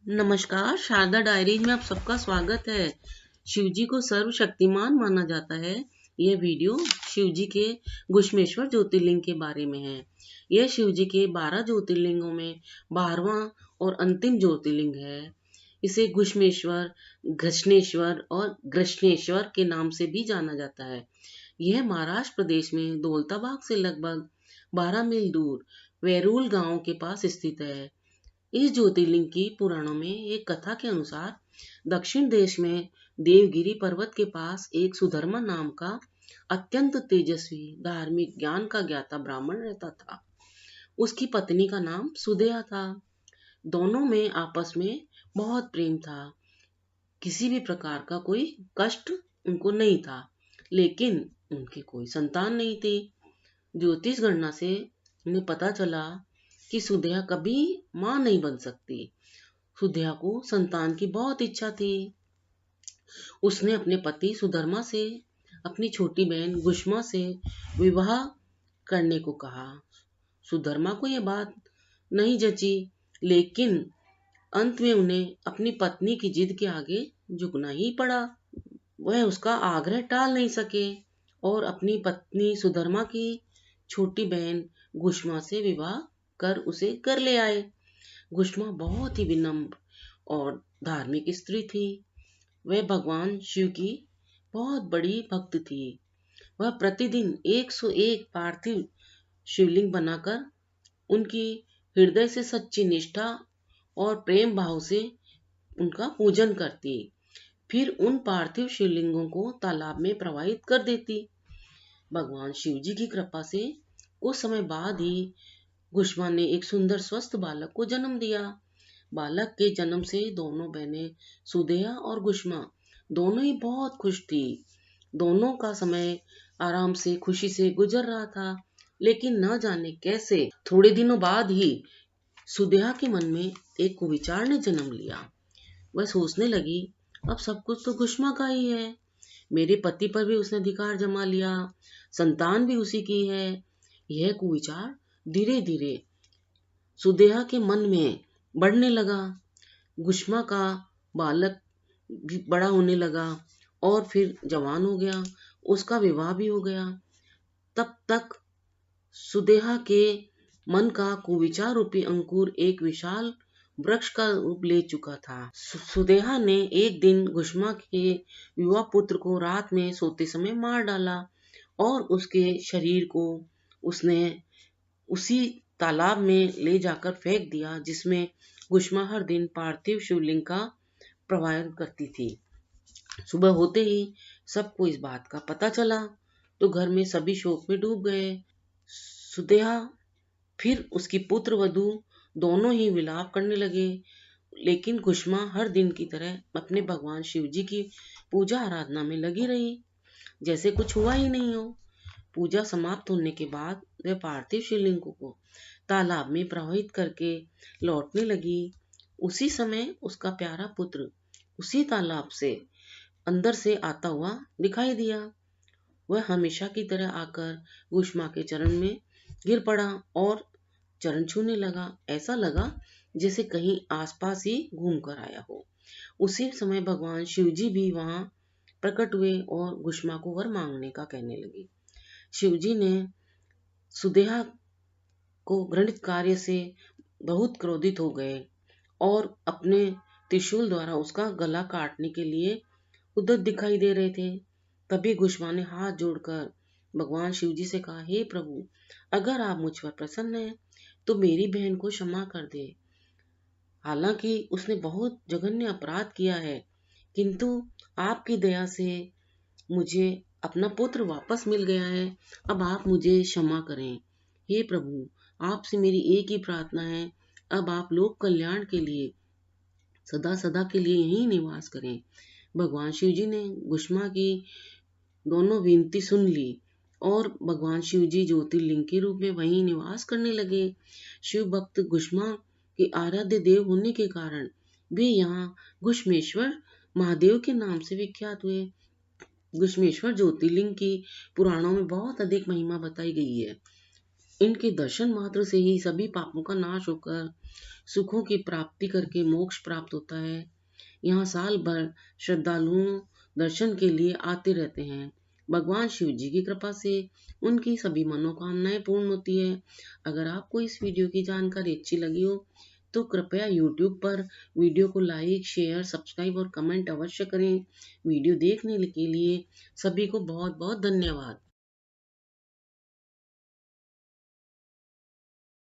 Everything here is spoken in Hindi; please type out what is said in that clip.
नमस्कार, शारदा डायरीज में आप सबका स्वागत है। शिव जी को सर्वशक्तिमान माना जाता है। यह वीडियो शिव जी के घुश्मेश्वर ज्योतिर्लिंग के बारे में है। यह शिव जी के 12 ज्योतिर्लिंगों में 12वां और अंतिम ज्योतिर्लिंग है। इसे घुश्मेश्वर, घृष्णेश्वर और ग्रशनेश्वर के नाम से भी जाना जाता है। यह महाराष्ट्र प्रदेश में दौलताबाग से लगभग 12 मील दूर वेरूल गांव के पास स्थित है। इस ज्योतिर्लिंग की पुराणों में एक कथा के अनुसार दक्षिण देश में देवगिरी पर्वत के पास एक सुधर्मा नाम का अत्यंत तेजस्वी धार्मिक ज्ञान का ज्ञाता ब्राह्मण रहता था। उसकी पत्नी का नाम सुदेहा था। दोनों में आपस में बहुत प्रेम था। किसी भी प्रकार का कोई कष्ट उनको नहीं था, लेकिन उनकी कोई संतान नहीं थी। ज्योतिष गणना से उन्हें पता चला कि सुदेहा कभी मां नहीं बन सकती। सुदेहा को संतान की बहुत इच्छा थी। उसने अपने पति सुधर्मा से अपनी छोटी बहन गुष्मा से विवाह करने को कहा। सुधर्मा को यह बात नहीं जची, लेकिन अंत में उन्हें अपनी पत्नी की जिद के आगे झुकना ही पड़ा। वह उसका आग्रह टाल नहीं सके और अपनी पत्नी सुधर्मा की छोटी बहन गुष्मा से विवाह कर उसे कर ले आए। गुष्मा बहुत ही विनम्र और धार्मिक स्त्री थी। वह भगवान शिव की बहुत बड़ी भक्त थी। वह प्रतिदिन 101 पार्थिव शिवलिंग बनाकर उनकी हृदय से सच्ची निष्ठा और प्रेम भाव से उनका पूजन करती, फिर उन पार्थिव शिवलिंगों को तालाब में प्रवाहित कर देती। भगवान शिव जी की कृपा से कुछ समय बाद ही गुष्मा ने एक सुंदर स्वस्थ बालक को जन्म दिया। बालक के जन्म से दोनों बहनें सुदेहा और गुष्मा दोनों ही बहुत खुश थी। दोनों का समय आराम से खुशी से गुजर रहा था, लेकिन न जाने कैसे थोड़े दिनों बाद ही सुदेहा के मन में एक कुविचार ने जन्म लिया। वह सोचने लगी, अब सब कुछ तो गुष्मा का ही है। मेरे पति पर भी उसने अधिकार जमा लिया, संतान भी उसी की है। यह कुविचार धीरे धीरे सुदेहा के मन में बढ़ने लगा। गुष्मा का बालक भी बड़ा होने लगा और फिर जवान हो गया। उसका विवाह भी हो गया। तब तक सुदेहा के मन का कुविचार रूपी अंकुर एक विशाल वृक्ष का रूप ले चुका था। सुदेहा ने एक दिन गुष्मा के युवा पुत्र को रात में सोते समय मार डाला और उसके शरीर को उसने उसी तालाब में ले जाकर फेंक दिया जिसमें गुष्मा हर दिन पार्थिव शिवलिंग का प्रवाह करती थी। सुबह होते ही सबको इस बात का पता चला तो घर में सभी शोक में डूब गए। सुदेहा फिर उसकी पुत्र वधू दोनों ही विलाप करने लगे, लेकिन गुष्मा हर दिन की तरह अपने भगवान शिव जी की पूजा आराधना में लगी रही, जैसे कुछ हुआ ही नहीं हो। पूजा समाप्त होने के बाद वह पार्थिव शिवलिंग को तालाब में प्रवाहित करके लौटने लगी। उसी समय उसका प्यारा पुत्र उसी तालाब से अंदर से आता हुआ दिखाई दिया। वह हमेशा की तरह आकर गुष्मा के चरण में गिर पड़ा और चरण छूने लगा। ऐसा लगा जैसे कहीं आसपास ही घूम कर आया हो। उसी समय भगवान शिव जी भी वहां प्रकट हुए और गुष्मा को वर मांगने का कहने लगे। शिव जी ने सुदेहा को घृणित कार्य से बहुत क्रोधित हो गए और अपने त्रिशूल द्वारा उसका गला काटने के लिए उद्यत दिखाई दे रहे थे। तभी गुष्मा ने हाथ जोड़कर भगवान शिव जी से कहा, हे प्रभु, अगर आप मुझ पर प्रसन्न हैं तो मेरी बहन को क्षमा कर दे। हालांकि उसने बहुत जघन्य अपराध किया है, किंतु आपकी दया से मुझे अपना पुत्र वापस मिल गया है। अब आप मुझे क्षमा करें। हे प्रभु, आपसे मेरी एक ही प्रार्थना है, अब आप लोक कल्याण के लिए सदा सदा के लिए यहीं निवास करें। भगवान शिव जी ने गुष्मा की दोनों विनती सुन ली और भगवान शिव जी ज्योतिर्लिंग के रूप में वहीं निवास करने लगे। शिव भक्त गुष्मा के आराध्य देव होने के कारण वे यहाँ घुश्मेश्वर महादेव के नाम से विख्यात हुए। घुश्मेश्वर ज्योतिर्लिंग की पुराणों में बहुत अधिक महिमा बताई गई है। इनके दर्शन मात्र से ही सभी पापों का नाश होकर सुखों की प्राप्ति करके मोक्ष प्राप्त होता है। यहाँ साल भर श्रद्धालुओं दर्शन के लिए आते रहते हैं। भगवान शिव जी की कृपा से उनकी सभी मनोकामनाएं पूर्ण होती है। अगर आपको इस वीडियो की जानकारी अच्छी लगी हो तो कृपया YouTube पर वीडियो को लाइक, शेयर, सब्सक्राइब और कमेंट अवश्य करें। वीडियो देखने के लिए सभी को बहुत बहुत धन्यवाद।